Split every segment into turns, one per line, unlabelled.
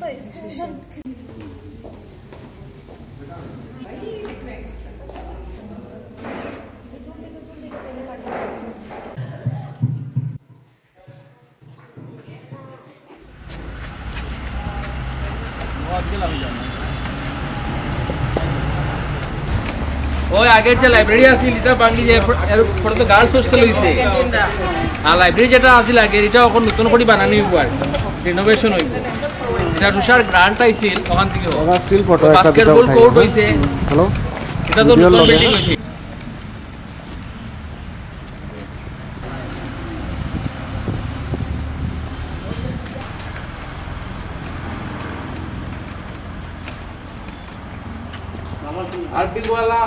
ওই আগের যে লাইব্রেরি আছিল এটা ভাঙি যে ফটো তো গার্লস হোস্টেল হইছে আর লাইব্রেরি যেটা আছিল আগে এটা এখন নতুন করে বানানো হইব আর রিনোভেশন হইব এটা রুশার গ্রান্ট আইছিল ওখান থেকে
স্টিল ফটো একটা
বাস্কেটবল কোর্ট হইছে
হ্যালো
এটা তো নতুন বিল্ডিং হইছে Arpit Wala,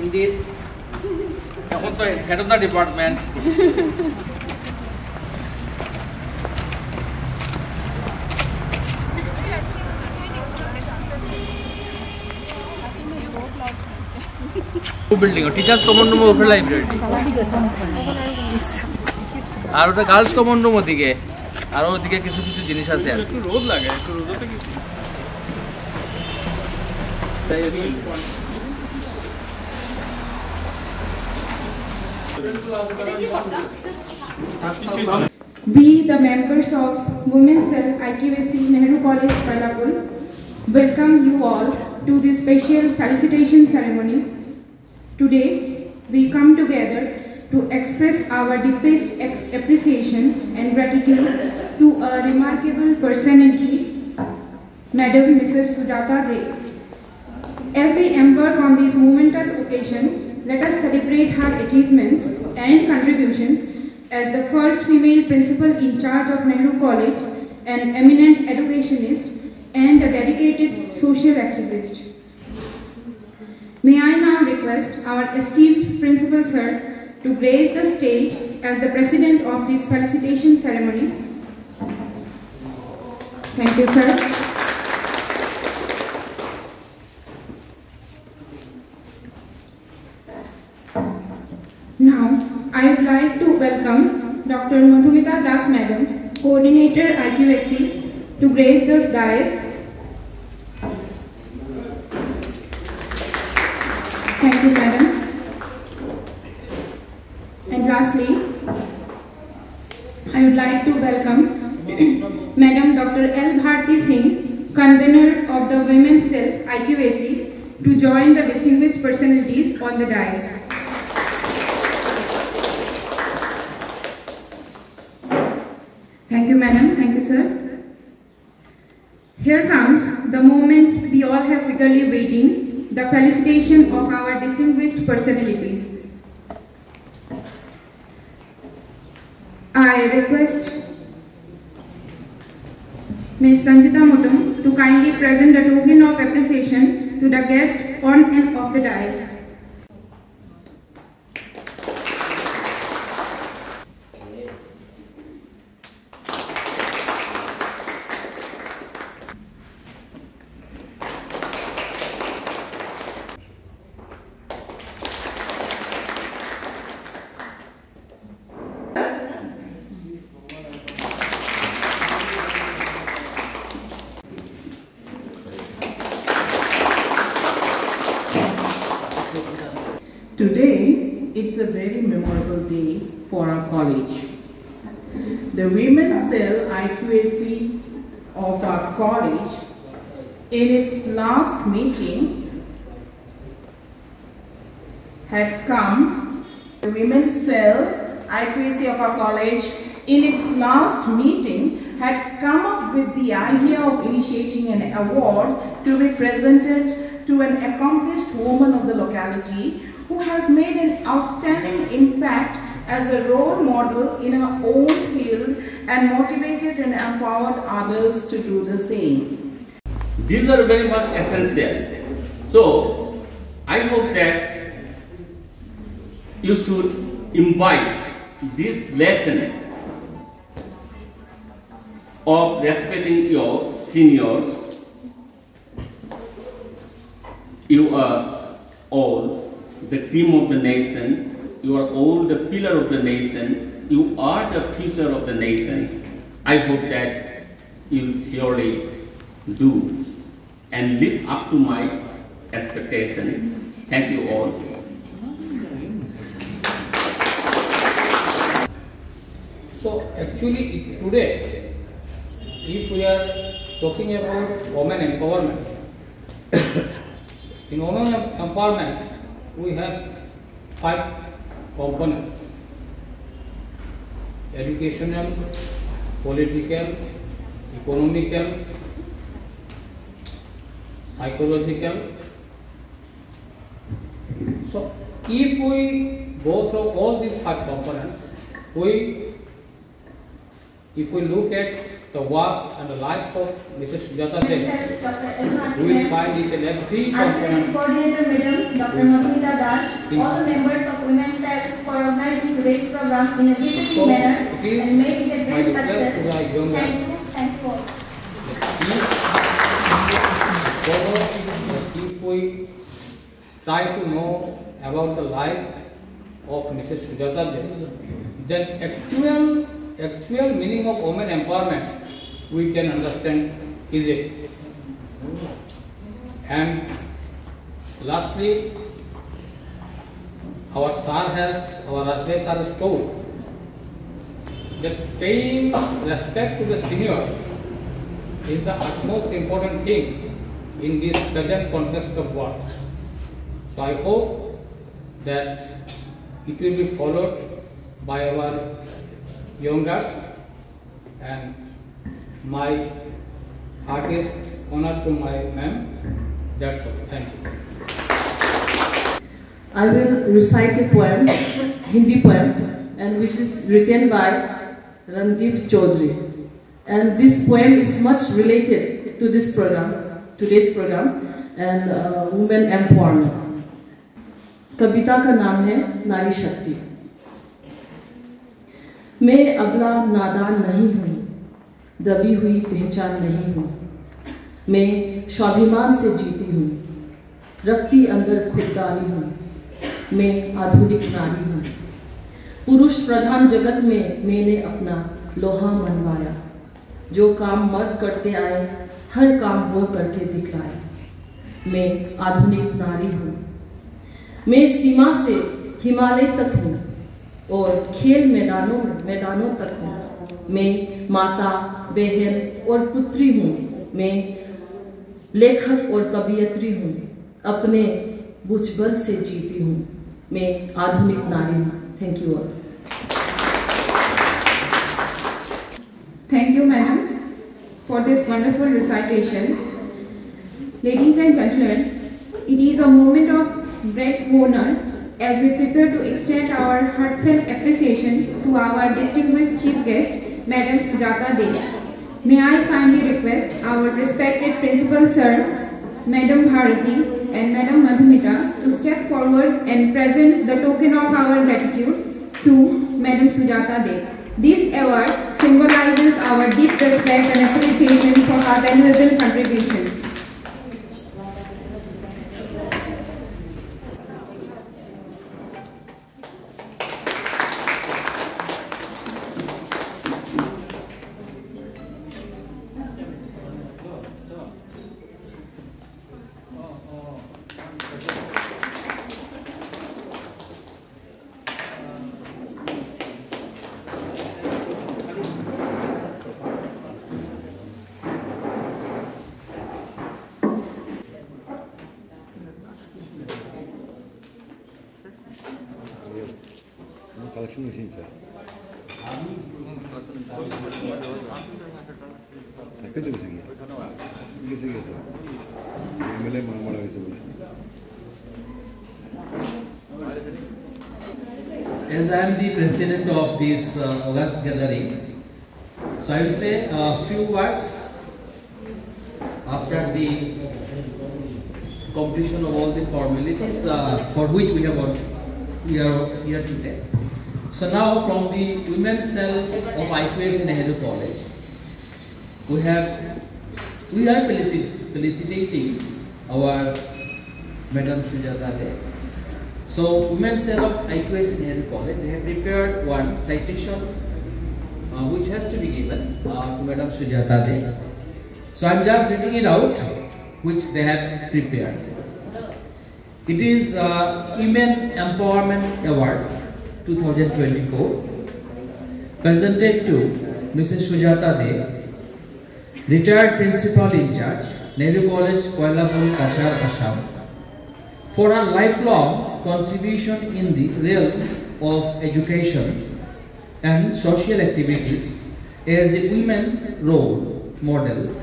indeed. Head of the department. Building, teachers common room of library. আর ওটা গার্লস কমন রুম ওদিকে আর ওদিকে কিছু কিছু জিনিস আছে আর একটু রোদ লাগে একটু রোদতে কি
We, the members of Women's Cell IQAC Nehru College, Palakul, welcome you all to this special felicitation ceremony. Today, we come together to express our deepest appreciation and gratitude to a remarkable personality, Madam Mrs. Sujata De. As we embark on this momentous occasion, let us celebrate her achievements and contributions as the first female principal in charge of Nehru College, an eminent educationist and a dedicated social activist. May I now request our esteemed principal sir to grace the stage as the president of this felicitation ceremony. Thank you, sir. Now, I would like to welcome Dr. Madhumita Das Madam, Coordinator IQAC, to grace this dais. Thank you, Madam. And lastly, I would like to welcome Madam Dr. L. Bharti Singh, Convener of the Women's Cell IQAC, to join the distinguished personalities on the dais. Thank you, madam. Thank you, sir. Here comes the moment we all have eagerly waiting, the felicitation of our distinguished personalities. I request Ms. Sanjita Mutum to kindly present a token of appreciation to the guests on and off the dais.
Today, it's a very memorable day for our college. The Women's Cell IQAC of our college, in its last meeting, had come. The Women's Cell IQAC of our college, in its last meeting, had come up with the idea of initiating an award to be presented to an accomplished woman of the locality who has made an outstanding impact as a role model in her own field and motivated and empowered others to do the same.
These are very much essential. So, I hope that you should imbibe this lesson of respecting your seniors. You are all the cream of the nation. You are all the pillar of the nation. You are the future of the nation. I hope that you surely do and live up to my expectation. Thank you all.
So actually today, if we are talking about women empowerment, in women empowerment we have 5 components: educational, political, economical, psychological. So if we go through all these 5 components, if we look at the works and the lives of Mrs. Sujata De, we will find each and every component.
Coordinator Madam Dr. Madhumita Das, all the members of Women's Cell for organizing today's program in a different manner and making it a great success. Thank you. Thank you all.
If we try to know about the life of Mrs. Sujata De, then actual meaning of women empowerment we can understand easily. And lastly, our Rajnesh sir has told that paying respect to the seniors is the utmost important thing in this present context of work. So I hope that it will be followed by our youngers, and my heartiest honor to my ma'am. That's all. Thank you.
I will recite a poem, Hindi poem, and which is written by Randeep Chaudhary. And this poem is much related to this program, today's program, and women empowerment. कविता का नाम है नारी शक्ति। मैं अबला नादान नहीं हूँ, दबी हुई पहचान नहीं हूँ। मैं स्वाभिमान से जीती हूँ, रखती अंदर खुददारी हूँ। मैं आधुनिक नारी हूँ। पुरुष प्रधान जगत में मैंने अपना लोहा मनवाया। जो काम मर्द करते आए, हर काम वो करके दिखलाए। मैं आधुनिक नारी हूँ। मैं सीमा से हिमालय तक हूँ और खेल मैदानों तक हूँ। मैं माता, बहन और पुत्री हूँ। मैं लेखक और कवियत्री हूँ। अपने बुझबल से जीती हूँ। मैं आधुनिक नारी हूँ। Thank you all.
Thank you, madam, for this wonderful recitation. Ladies and gentlemen, it is a moment of great honor as we prepare to extend our heartfelt appreciation to our distinguished chief guest, Madam Sujata De. May I kindly request our respected principal sir, Madam Bharati and Madam Madhumita to step forward and present the token of our gratitude to Madam Sujata De. This award symbolizes our deep respect and appreciation for her valuable contributions.
collection machine, sir.
As I am the president of this August gathering, so I will say a few words after the completion of all the formalities for which we are here today. So now from the women's cell of IQS in Nehru College, we are felicitating our Madam Sujata De. So women's cell of IQS in Nehru College, they have prepared one citation which has to be given to Madam Sujata De.
So I'm just reading it out, which they have prepared. It is Women Empowerment Award 2024, presented to Mrs. Sujata De, retired Principal in Charge, Nehru College, Koilapur, Kachar, Assam, for her lifelong contribution in the realm of education and social activities as a women role model,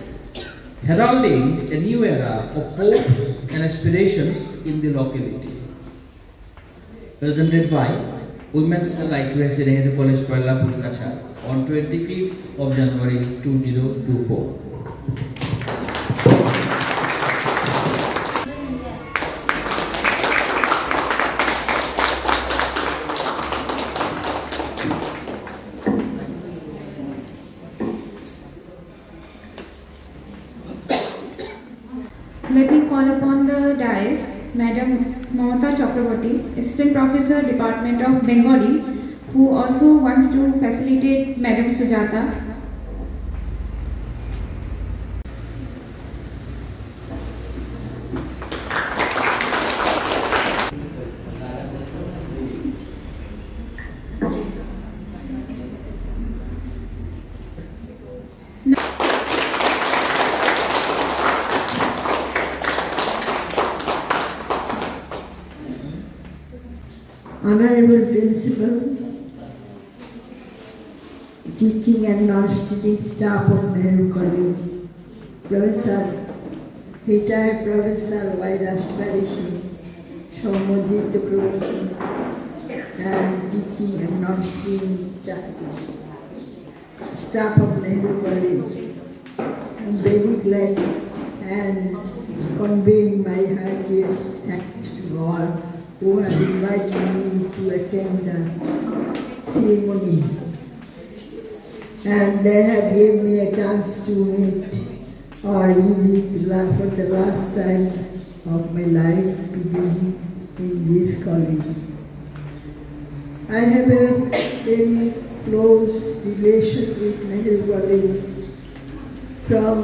heralding a new era of hopes and aspirations in the locality. Presented by Women's Cell IQAC Nehru College, Koilapur, Kachar on 25th of January 2024.
Let me call upon the dais Madam Mamata Chakraborty, Assistant Professor, Department of Bengali, who also wants to facilitate Madam Sujata.
Honorable Principal, Teaching and Non-Teaching Staff of Nehru College, Professor, Retired Professor Y. Rashtrapati Soumyajit Chakraborty, and Teaching and Non-Teaching Staff of Nehru College. I am very glad and conveying my heartiest thanks to all who have invited me to attend the ceremony, and they have given me a chance to meet or visit for the last time of my life to visit in this college. I have a very close relation with Nehru College from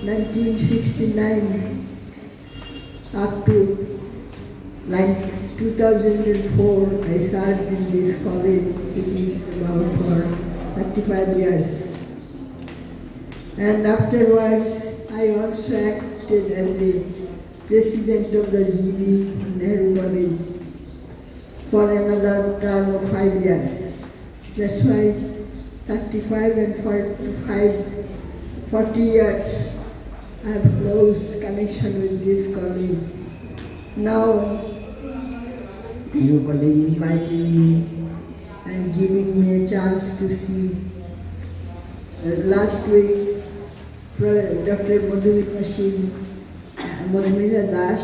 1969 up to 2004, I served in this college, which is about for 35 years. And afterwards, I also acted as the president of the GB Nehru College for another term of 5 years. That's why 35 and 40 years, I have close connection with this college. Now, Nehru College invited me and giving me a chance to see. Last week, Dr. Madhumita Das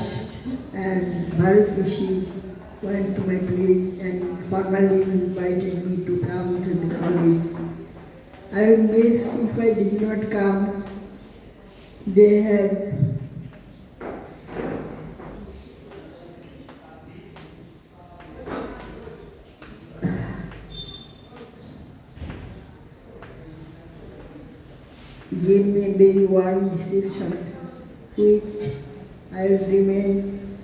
and Bharati Shi went to my place and formally invited me to come to the college. I would miss if I did not come. They have gave me a very warm reception, which I will remain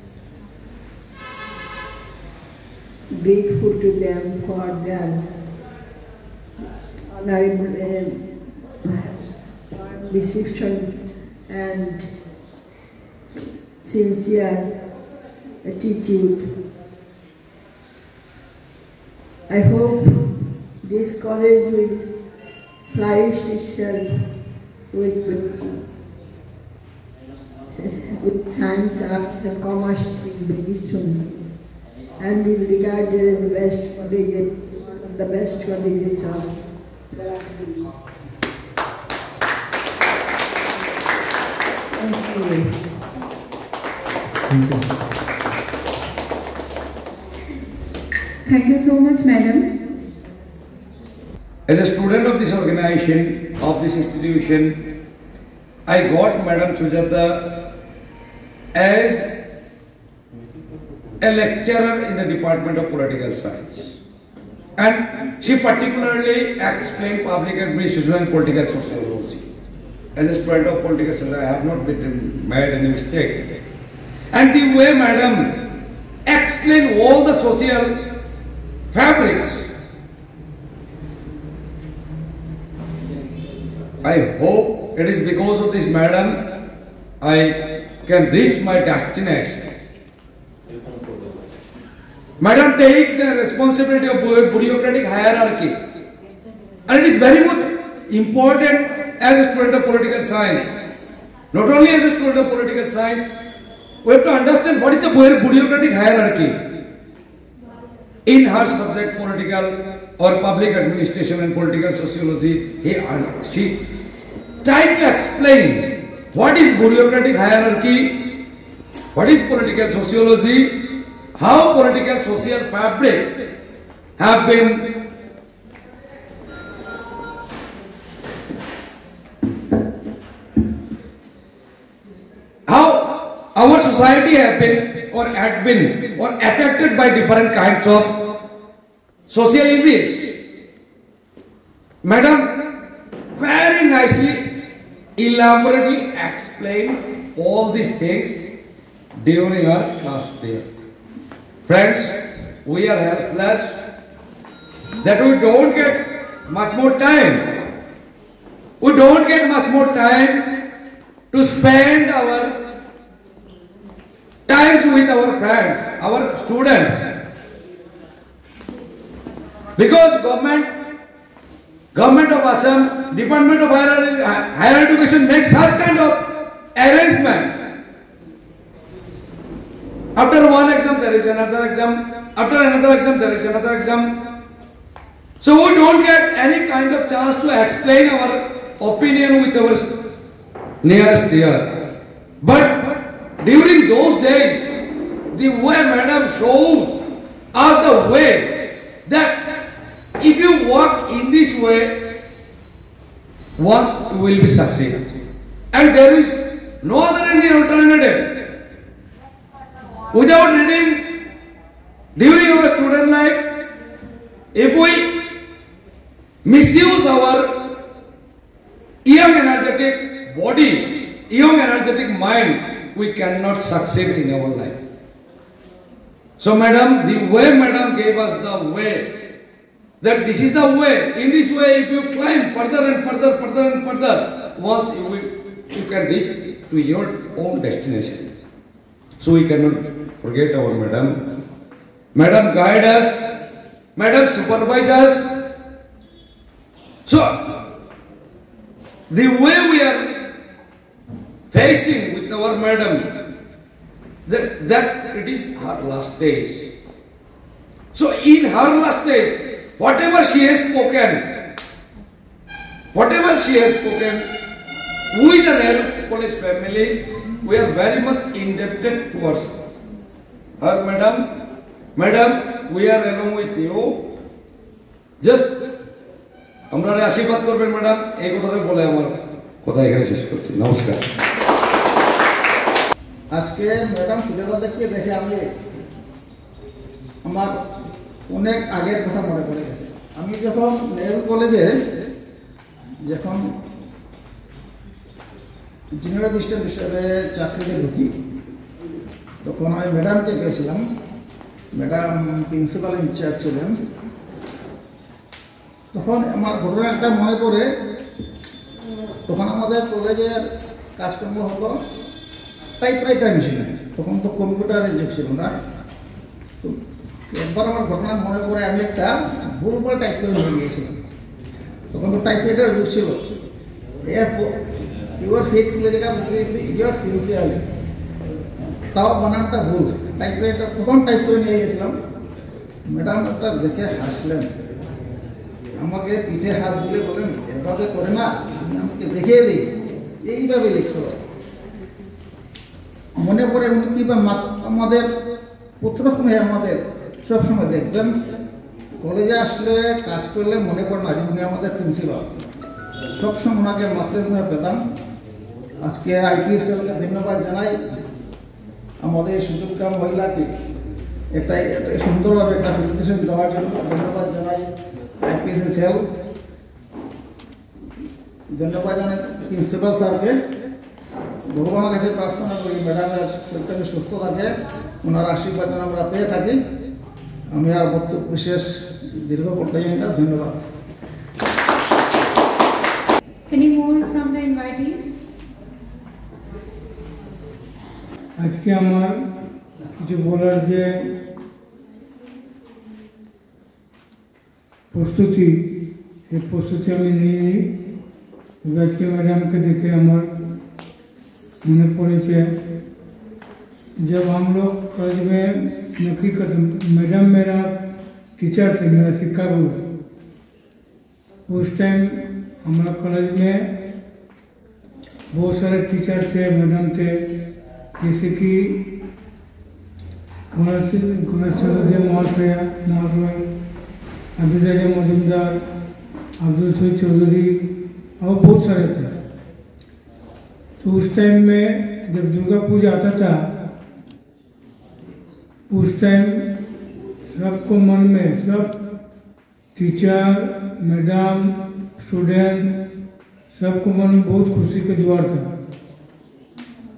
grateful to them for their honorable reception and sincere attitude. I hope this college will flourish itself with science, arts and commerce very soon, and will be regarded as the best colleges of Thank you.
Thank you so much, Madam.
As a student of this organization, of this institution, I got Madam Sujata as a lecturer in the Department of Political Science. And she particularly explained public administration and political sociology. as a student of political science, I have not made any mistake. And the way madam explained all the social fabrics, I hope it is because of this madam I can reach my destination. Madam take the responsibility of bureaucratic hierarchy, and it is very much important as a student of political science. Not only as a student of political science, we have to understand what is the bureaucratic hierarchy. In her subject political or public administration and political sociology, she tried to explain what is bureaucratic hierarchy, what is political sociology, how political social fabric have been how our society have been or had been or affected by different kinds of social events. Madam very nicely, elaborately explained all these things during our class period. Friends, we are helpless that we don't get much more time. We don't get much more time to spend our times with our friends, our students. Because government of Assam, Department of Higher Education makes such kind of arrangement. After one exam, there is another exam. After another exam, there is another exam. So we don't get any kind of chance to explain our opinion with our nearest ear. But during those days, the way madam shows us the way that if you walk in this way, once you will be succeed. And there is no other Indian alternative. Without reading during our student life, if we misuse our young energetic body, young energetic mind, we cannot succeed in our life. So madam, the way madam gave us the way, that this is the way, in this way if you climb further and further, further and further, once you can reach to your own destination. So we cannot forget our madam. Madam guide us, madam supervise us. So the way we are facing with our madam, that it is her last stage. So in her last stage, whatever she has spoken, we the Nehru College family, we are very much indebted towards her. Madam, we are along with you. Just আপনারা আশীর্বাদ করবেন madam, এই কথাটা বলে আমার কথা এখানে শেষ করছি। নমস্কার।
আজকে ম্যাডাম সুজাতাদেরকে দেখে আমার অনেক আগের কথা মনে পড়ে গেছে। আমি যখন নেহেরু কলেজে যখন জুনিয়র অ্যাসিস্ট্যান্ট হিসেবে চাকরিতে ঢুকি, তখন আমি ম্যাডামকে পেয়েছিলাম। ম্যাডাম প্রিন্সিপাল ইনচার্জ ছিলেন। তখন আমার ঘটনা একটা মনে পড়ে, তখন আমাদের কলেজের কাজকর্ম হতো টাইপরাইটার মেশিনে, তখন তো কম্পিউটারের যুগ ছিল না। তো একবার আমার ঘটনা মনে পড়ে, আমি একটা ভুল করে টাইপ করে নিয়ে গিয়েছিলাম। তখন তো টাইপরাইটার যুগ ছিল। ইউর ফেথফুল জায়গা ইউর সিনসিয়ারলি, তাও বানানটা ভুল। টাইপরাইটার প্রথম টাইপ করে নিয়ে গেছিলাম। ম্যাডাম একটা দেখে হাসলেন, আমাকে পিঠে হাত দিলে বলেন, এভাবে করে না, তুমি আমাকে দেখিয়ে দিই, এইভাবে লিখতে হবে। মনে পড়ে উনি আমাদের প্রথম সময় আমাদের সবসময় দেখতেন, কলেজে আসলে কাজ করলে মনে পড়ে না যে উনি আমাদের প্রিন্সিপাল। সবসময় ওনাকে মাতৃভাবে পেতাম। আজকে আইপিএসএলকে ধন্যবাদ জানাই, আমাদের সুযোগ্য মহিলাকে একটা সুন্দরভাবে একটা প্রেজেন্টেশন দেওয়ার জন্য ধন্যবাদ জানাই আইপিএসএল। ধন্যবাদ জানাই প্রিন্সিপাল স্যারকে। ভগবানের কাছে প্রার্থনা করি ম্যাডামের শরীরটাকে সুস্থ থাকে, ওনার আশীর্বাদ যেন আমরা পেয়ে থাকি। আমি আর বক্তব্য বিশেষ দীর্ঘ করতে চাই না, ধন্যবাদ।
Any more from the invitees?
আজকে আমার কিছু বলার যে প্রস্তুতি, সেই প্রস্তুতি আমি নিইনি। তবে আজকে ম্যাডামকে দেখে আমার মনে পड़े जब हम लोग कॉलेज में नौकरी करते, मैडम मेरा टीचर थे, मेरा शिक्षक गुरु। उस टाइम हमारा कॉलेज में बहुत सारे टीचर थे, मैडम थे, जैसे कि गणेश चौधरी महाशय, अभिदय मजुमदार, अब्दुल सईद चौधरी और बहुत सारे थे। तो उस टाइम में जब दुर्गा पूजा आता था, उस टाइम सबको मन में, सब टीचर, मैडम, स्टूडेंट, सबको मन में बहुत खुशी का ज्वार था,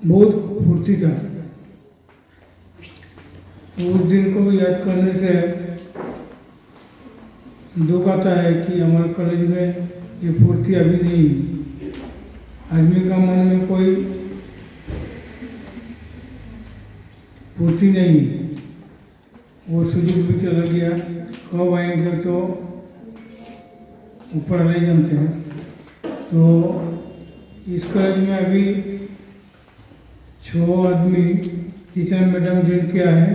बहुत फुर्ती था। उस दिन को याद करने से दुख आता है कि हमारे कॉलेज में ये फुर्ती अभी नहीं है। आदमी का मन में कोई फुर्ती नहीं, वो सुजुग भी चला गया, कब आएंगे तो ऊपर ले जानते हैं। तो इस कॉलेज में अभी 6 आदमी टीचर मैडम जुड़ के आए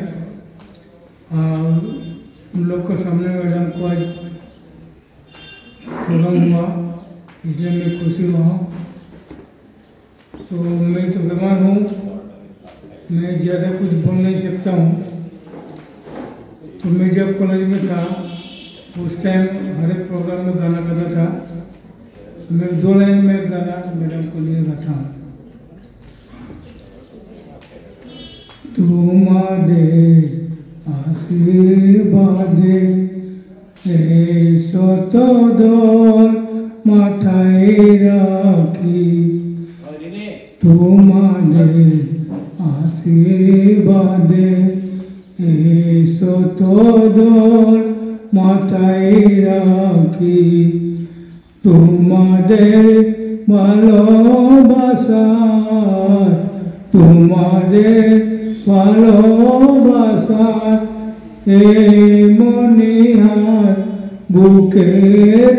और उन लोग के सामने मैडम को आज प्रोग्राम हुआ, इसलिए मैं खुशी हुआ। तो मैं तो बीमार हूँ, मैं ज़्यादा कुछ बोल नहीं सकता हूँ। तो मैं जब कॉलेज में था उस टाइम हर एक प्रोग्राम में गाना गाता था। मैं 2 लाइन में गाना मैडम को लिए गाता हूँ। तुम्हारे आशीर्वादे শত দল মাথায় রাখি, তোমাদের আশীর্বাদে শত দল মাথায় রাখি, তোমাদের ভালোবাসার, তোমাদের ভালোবাসার মনিহার বুকে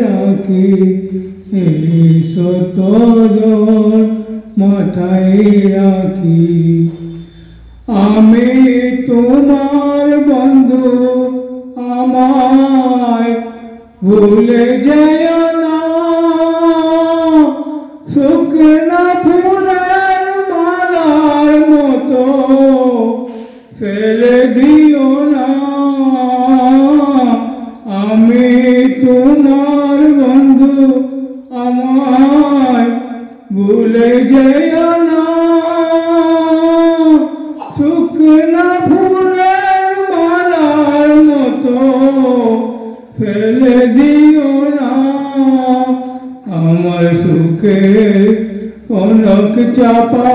রাখি, শত দল মাথায় রাখি। আমি তোমার বন্ধু, আমায় ভুলে যেও না, শুকনা ফুলের মালার মতো ফেলে দিও না। আমি তোমার বন্ধু, আমায় ভুলে যেও না, শুকনা ফুলের মালার মতো ফেলে দিও না। আমার সুখের কনক চাপা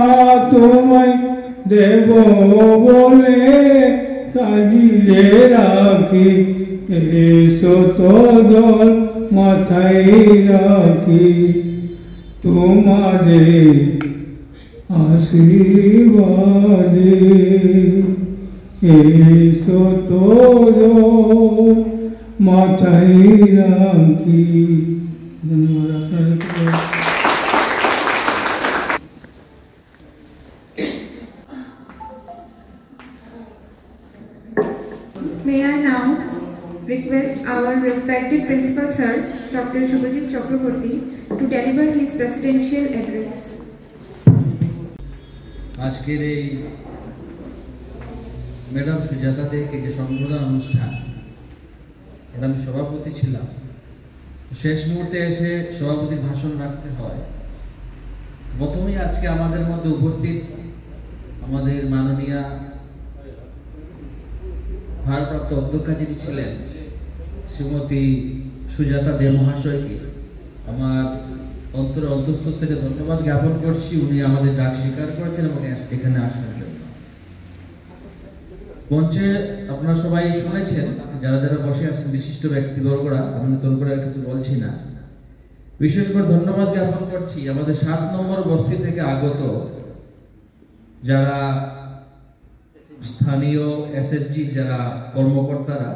তোমায় দেব বলে সাজিয়ে রাখি, শত দল মাথায় রাখি, তোমাদের আশীর্বাদে শত দল মাথায় রাখি। ধন্যবাদ আপনাদের।
May I now request our respected Principal Sir, Dr. Shubhajit Chakraborty, to deliver his presidential address.
আজকের এই ম্যাডাম সুজাতা দেকে যে সম্প্রদান অনুষ্ঠান, এর আমি সভাপতি ছিলাম। শেষ মুহূর্তে এসে সভাপতির ভাষণ রাখতে হয়। প্রথমেই আজকে আমাদের মধ্যে উপস্থিত আমাদের মাননীয়া ভারপ্রাপ্ত অধ্যক্ষা যিনি ছিলেন শ্রীমতী সুজাতা দে মহাশয়কে আমার অন্তরের অন্তঃস্থল থেকে ধন্যবাদ জ্ঞাপন করছি। উনি আমাদের ডাক স্বীকার করেছেন এবং এখানে আসার জন্য। মঞ্চে আপনারা সবাই শুনেছেন, যারা যারা বসে আছেন বিশিষ্ট ব্যক্তিবর্গরা, আমি নতুন করে আর কিছু বলছি না। বিশেষ করে ধন্যবাদ জ্ঞাপন করছি আমাদের 7 নম্বর বস্তি থেকে আগত যারা স্থানীয় এসএসজি যারা কর্মকর্তারা,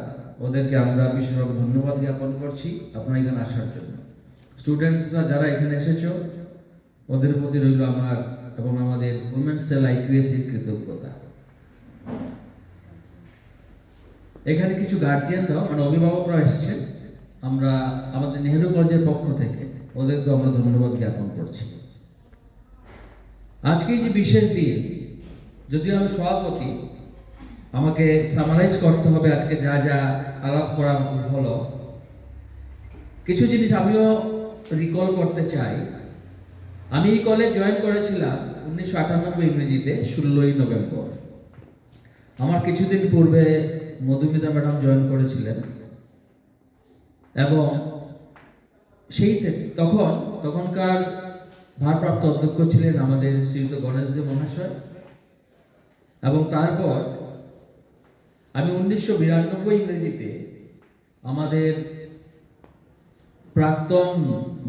ওদেরকে আমরা বিশেষভাবে ধন্যবাদ জ্ঞাপন করছি আপনারা এখানে আসার জন্য। স্টুডেন্টসরা যারা এখানে এসেছো, ওদের প্রতি রইল আমার এবং আমাদের উইমেন্স সেল আইকিউএসির কৃতজ্ঞতা। এখানে কিছু গার্জিয়ানরাও মানে অভিভাবকরা এসেছেন, আমরা আমাদের নেহেরু কলেজের পক্ষ থেকে ওদেরকে আমরা ধন্যবাদ জ্ঞাপন করছি। আজকে যে বিশেষ দিন, যদিও আমি সভাপতি, আমাকে সামারাইজ করতে হবে আজকে যা যা আলাপ করা হলো। কিছু জিনিস আমিও রিকল করতে চাই। আমি এই কলেজ জয়েন করেছিলাম 1998 ইংরেজিতে 16ই নভেম্বর। আমার কিছুদিন পূর্বে মধুমিতা ম্যাডাম জয়েন করেছিলেন এবং সেই তখনকার ভারপ্রাপ্ত অধ্যক্ষ ছিলেন আমাদের শ্রীযুক্ত গণেশ দে মহাশয়। এবং তারপর আমি 1992 ইংরেজিতে আমাদের প্রাক্তন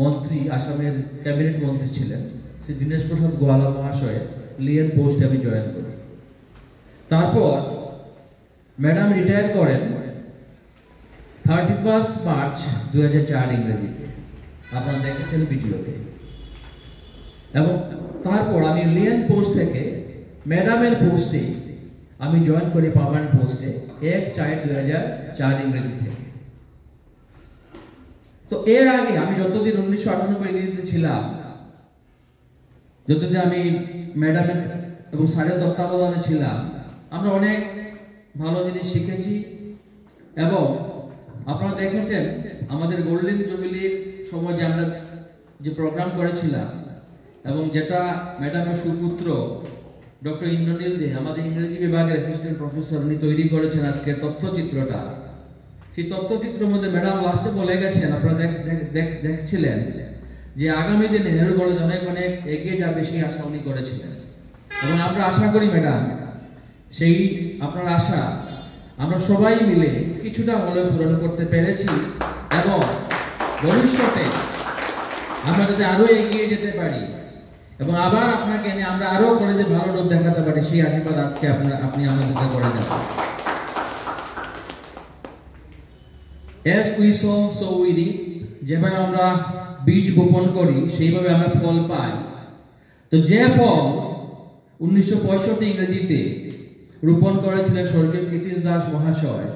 মন্ত্রী, আসামের ক্যাবিনেট মন্ত্রী ছিলেন শ্রী দীনেশ প্রসাদ গোয়ালা মহাশয় লিয়েন পোস্টে আমি জয়েন করি। তারপর ম্যাডাম রিটায়ার করেন 31 মার্চ 2004 ইংরেজিতে, আপনারা দেখেছেন ভিডিওতে। এবং তারপর আমি লিয়েন পোস্ট থেকে ম্যাডামের পোস্টে আমি জয়েন করি পার্মানেন্ট পোস্টে 1/4/2004 ইংরেজি থেকে। তো এর আগে আমি যতদিন 1998 ইংরেজিতে ছিলাম, যতদিন আমি ম্যাডামের এবং স্যারের তত্ত্বাবধানে ছিলাম, আমরা অনেক ভালো জিনিস শিখেছি। এবং আপনারা দেখেছেন আমাদের গোল্ডেন জুবিলির সময় যে আমরা যে প্রোগ্রাম করেছিলাম এবং যেটা ম্যাডামের সুপুত্র ডক্টর ইন্দ্রনীল দে, আমাদের ইংরেজি বিভাগের অ্যাসিস্ট্যান্ট প্রফেসর, উনি তৈরি করেছেন আজকে তথ্যচিত্রটা। সেই তথ্যচিত্রের মধ্যে ম্যাডাম লাস্টে বলে গেছেন, আপনারা দেখছিলেন যে আগামী দিনে নেহেরু কলেজ অনেক অনেক এগিয়ে যাবে, সেই আশা উনি করেছিলেন। এবং আমরা আশা করি ম্যাডাম, সেই আপনার আশা আমরা সবাই মিলে কিছুটা হলেও পূরণ করতে পেরেছি এবং ভবিষ্যতে আমরা যাতে আরো এগিয়ে যেতে পারি এবং আবার আপনাকে এনে আমরা আরো কলেজে ভালো রূপ দেখাতে পারি, সেই আশীর্বাদ আজকে আপনি আমাদেরকে করে যাবেন। As we sow, so we reap. যেভাবে আমরা বীজ বপন করি সেইভাবে আমরা ফল পাই। তো যে ফল 1965 ইংরেজিতে রোপণ করেছিলেন স্বর্গীয় কীর্তিশ দাস মহাশয়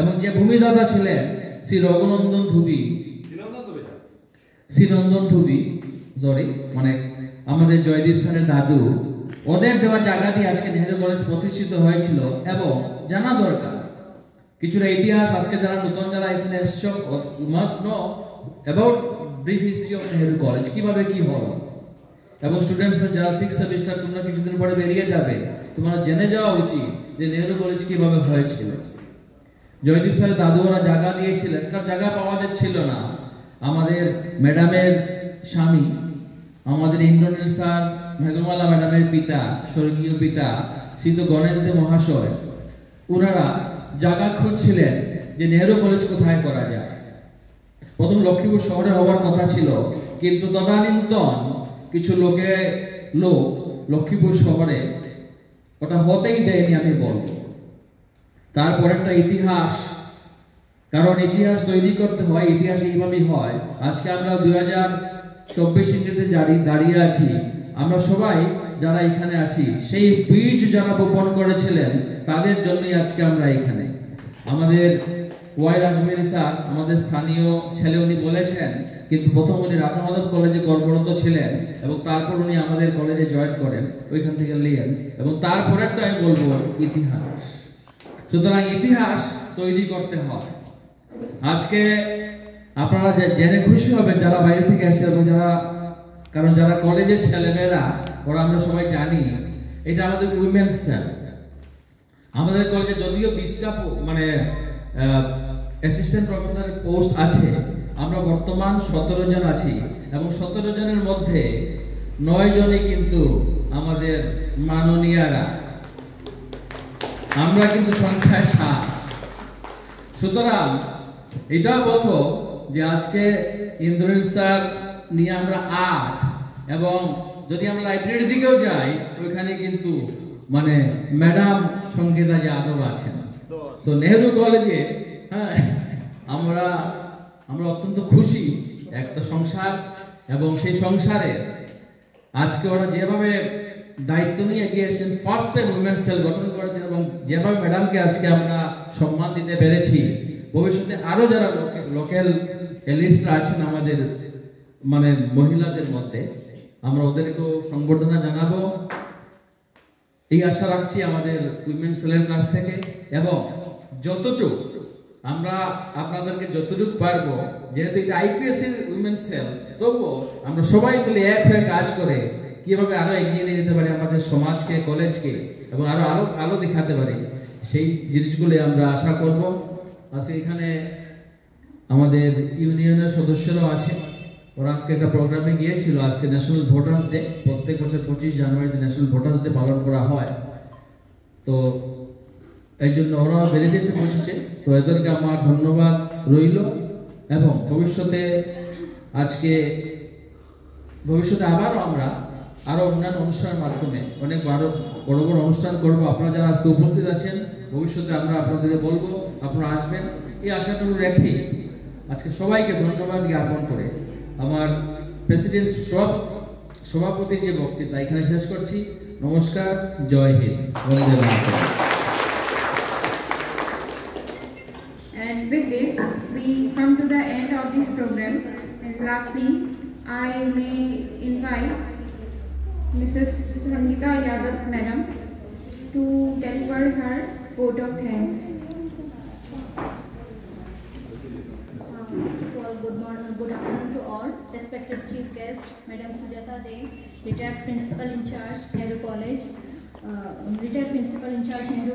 এবং যে ভূমিদাতা ছিলেন শ্রী রঘুনন্দন ধুবি, মানে আমাদের জয়দীপ স্যারের দাদু, ওদের দেওয়া জায়গাটি আজকে নেহেরু কলেজ প্রতিষ্ঠিত হয়েছিল। এবং জানা দরকার কিছুটা ইতিহাস, আজকে যারা নতুন যারা এখানে এসছো, you must know about brief history of Nehru college, কিভাবে কি হলো। এবং স্টুডেন্টস যারা 6 সেমিস্টার, তোমরা কিছুদিন পরে বেরিয়ে যাবে, তোমরা জেনে যাওয়া উচিত যে নেহেরু কলেজ কিভাবে হয়েছিল। জয়দীপ স্যারের দাদু ওরা জায়গা দিয়েছিলেন, কারণ জায়গা পাওয়া যাচ্ছিল না। আমাদের ম্যাডামের স্বামী, আমাদের ইন্দ্রনীল স্যার, মেঘমালা ম্যাডামের পিতা, স্বর্গীয় পিতা শ্রীযুক্ত গণেশ দে মহাশয়, ওনারা জায়গা খুঁজছিলেন যে নেহেরু কলেজ কোথায় করা যায়। প্রথম লক্ষ্মীপুর শহরে হওয়ার কথা ছিল, কিন্তু তদানীন্তন কিছু লোক লক্ষ্মীপুর শহরে ওটা হতেই দেয়নি আমি বলবো। তারপর একটা ইতিহাস, কারণ ইতিহাস তৈরি করতে হয়, ইতিহাস এইভাবেই হয়। আজকে আমরা 2024 ইংরেজিতে দাঁড়িয়ে আছি। আমরা সবাই যারা এখানে আছি, সেই বীজ যারা বপন করেছিলেন তাদের জন্যই আজকে আমরা এখানে। আমাদের ওয়াই রাজমেরি স্যার আমাদের স্থানীয় ছেলে, উনি বলেছেন, কিন্তু প্রথম উনি রাধা মাধব কলেজে কর্মরত ছিলেন এবং তারপর উনি আমাদের কলেজে জয়েন করেন, ওইখান থেকে লিয়েন। এবং তারপরেরটা আমি বলবো ইতিহাস। সুতরাং ইতিহাস তৈরি করতে হয়। আজকে আপনারা জেনে খুশি হবেন যারা বাইরে থেকে আসছে এবং কারণ যারা কলেজের ছেলেমেয়েরা, ওরা আমরা সবাই জানি এটা আমাদের উইমেন্স সেল। আমাদের কলেজে যদিও 20টা মানে অ্যাসিস্ট্যান্ট প্রফেসর পোস্ট আছে, আমরা বর্তমান 17 জন আছি এবং 17 জনের মধ্যে 9 জনই কিন্তু আমাদের মাননীয়রা, আমরা কিন্তু সংখ্যায় 7। সুতরাং এটাও বলবো যে আজকে ইন্দ্রনীল স্যার নিয়ে আমরা 8 এবং যদি আমরা লাইব্রেরির দিকেও যাই ওইখানে কিন্তু মানে ম্যাডাম সঙ্গীতা যাদব আছেন। তো নেহেরু কলেজে আমরা অত্যন্ত খুশি একটা সংসার, এবং সেই সংসারে আজকে ওরা যেভাবে দায়িত্ব নিয়ে এগিয়ে এসেছেন, ফার্স্ট টাইম উইমেন সেল গঠন করেছেন এবং যেভাবে ম্যাডামকে আজকে আমরা সম্মান দিতে পেরেছি, ভবিষ্যতে আরো যারা লোকাল এলিটসরা আছেন আমাদের মানে মহিলাদের মধ্যে, আমরা ওদেরকেও সংবর্ধনা জানাবো এই আশা রাখছি আমাদের উইমেন সেলের কাছ থেকে। এবং যতটুকু আমরা আপনাদেরকে যতটুকু পারবো, যেহেতু এটা আইপিএসসি উইমেন সেল, তবুও আমরা সবাই মিলে এক হয়ে কাজ করে কিভাবে আরো এগিয়ে নিয়ে যেতে পারি আমাদের সমাজকে, কলেজকে, এবং আরো আলো দেখাতে পারি, সেই জিনিসগুলো আমরা আশা করব। আজকে এখানে আমাদের ইউনিয়নের সদস্যরাও আছে, ওরা আজকে একটা প্রোগ্রামে গিয়েছিল। আজকে ন্যাশনাল ভোটার্স ডে, প্রত্যেক বছর 25 জানুয়ারিতে ন্যাশনাল ভোটার্স ডে পালন করা হয়, তো এই জন্য ওরা বেরিয়ে এসে পৌঁছেছে। তো এদেরকে আমার ধন্যবাদ রইল, এবং ভবিষ্যতে আবারও আমরা আরো অন্যান্য অনুষ্ঠানের মাধ্যমে অনেক বড় বড় অনুষ্ঠান করব। আপনারা যারা আজকে উপস্থিত আছেন, ভবিষ্যতে আমরা আপনাদেরকে বলবো, আপনারা আসবেন, এই আশাটুকু রেখে আজকে সবাইকে ধন্যবাদ জ্ঞাপন করে আমার প্রেসিডেন্ট সভাপতির যে বক্তৃতা এখানে শেষ করছি। নমস্কার, জয় হিন্দ, বন্দে মাতরম।
And with this, we come to the end of this program. And lastly, I may invite Mrs. Sangita Yadav, Madam, to deliver her vote of thanks.
First of all, good afternoon to all. Respected Chief Guest, Madam Sujata Dey, retired Principal in Charge, Nehru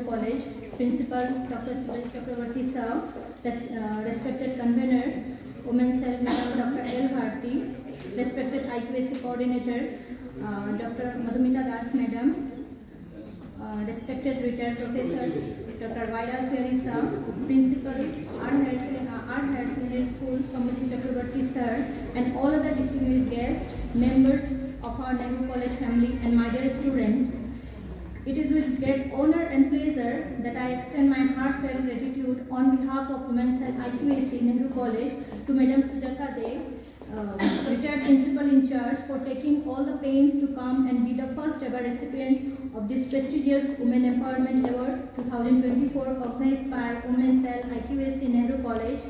College, Principal Dr. Subhash Chakravarti Sir, respected Convener, Women's Cell Madam Dr. L. Bharti, respected IQAC Coordinator, Dr. Madhumita Das Madam, respected retired Professor Dr. Vairaj Berry Sir, Principal Art Higher Secondary School, Sambhaji Chakravarti Sir, and all other distinguished guests, members of our Nehru College family, and my dear students. It is with great honor and pleasure that I extend my heartfelt gratitude on behalf of Women's Cell IQAC Nehru College to Madam Sujata Dey, retired Principal in Charge, for taking all the pains to come and be the first ever recipient of this prestigious Women Empowerment Award 2024 organized by Women's Cell IQAC Nehru College.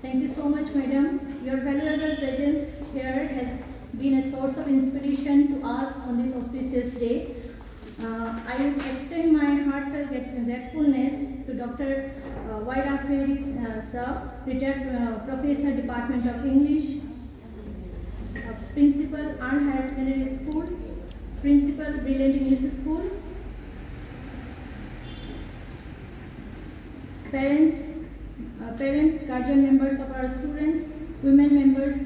Thank you so much, Madam. Your valuable presence here has been a source of inspiration to us on this auspicious day. I extend my heartfelt gratefulness to Dr. Vairaj Berry Sir, retired Professor, Department of English, Principal, Art Higher Secondary School, Principal, Brilliant English School, parents, guardian members of our students, women members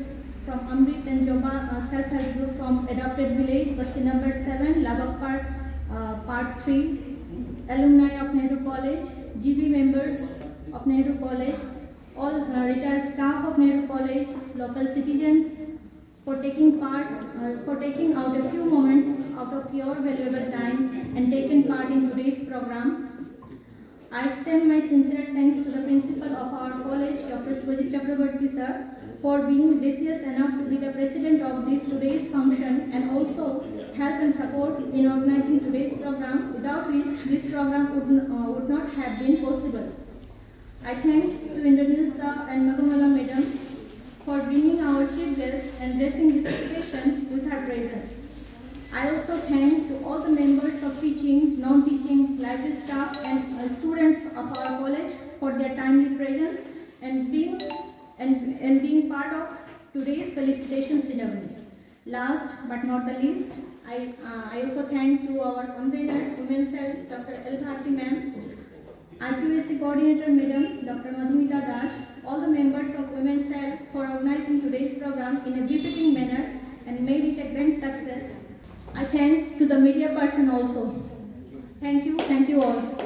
from Amrit and Joba self-help group from Adopted Village, Basti number 7, Labak Park, Part 3, alumni of Nehru College, GB members of Nehru College, all retired staff of Nehru College, local citizens, for taking out a few moments out of your valuable time and taking part in today's program. I extend my sincere thanks to the principal of our college, Dr. Subhash Chakravarti Sir, for being gracious enough to be the president of today's function and also help and support in organizing today's program, without which this program would not have been possible. I thank to Indranil Sir and Madhumala Madam for bringing our chief guest and gracing this occasion with her presence. I also thank to all the members of teaching, non-teaching, library staff and students of our college for their timely presence and being part of today's felicitation ceremony. Last but not the least, I also thank to our convener, Women's Cell, Dr. L. Bharti Ma'am, IQAC Coordinator Madam, Dr. Madhumita Das, all the members of Women's Cell for organizing today's program in a befitting manner and made it a grand success. I thank to the media person also. Thank you all.